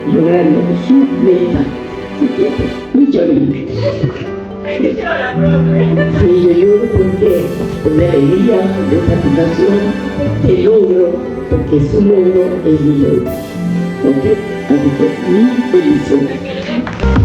Logrando su meta, mucho limpio. Y yo lloro porque con alegría, de satisfacción, que logro, porque su logro es mi logro. ¿Ok? Así que muy feliz.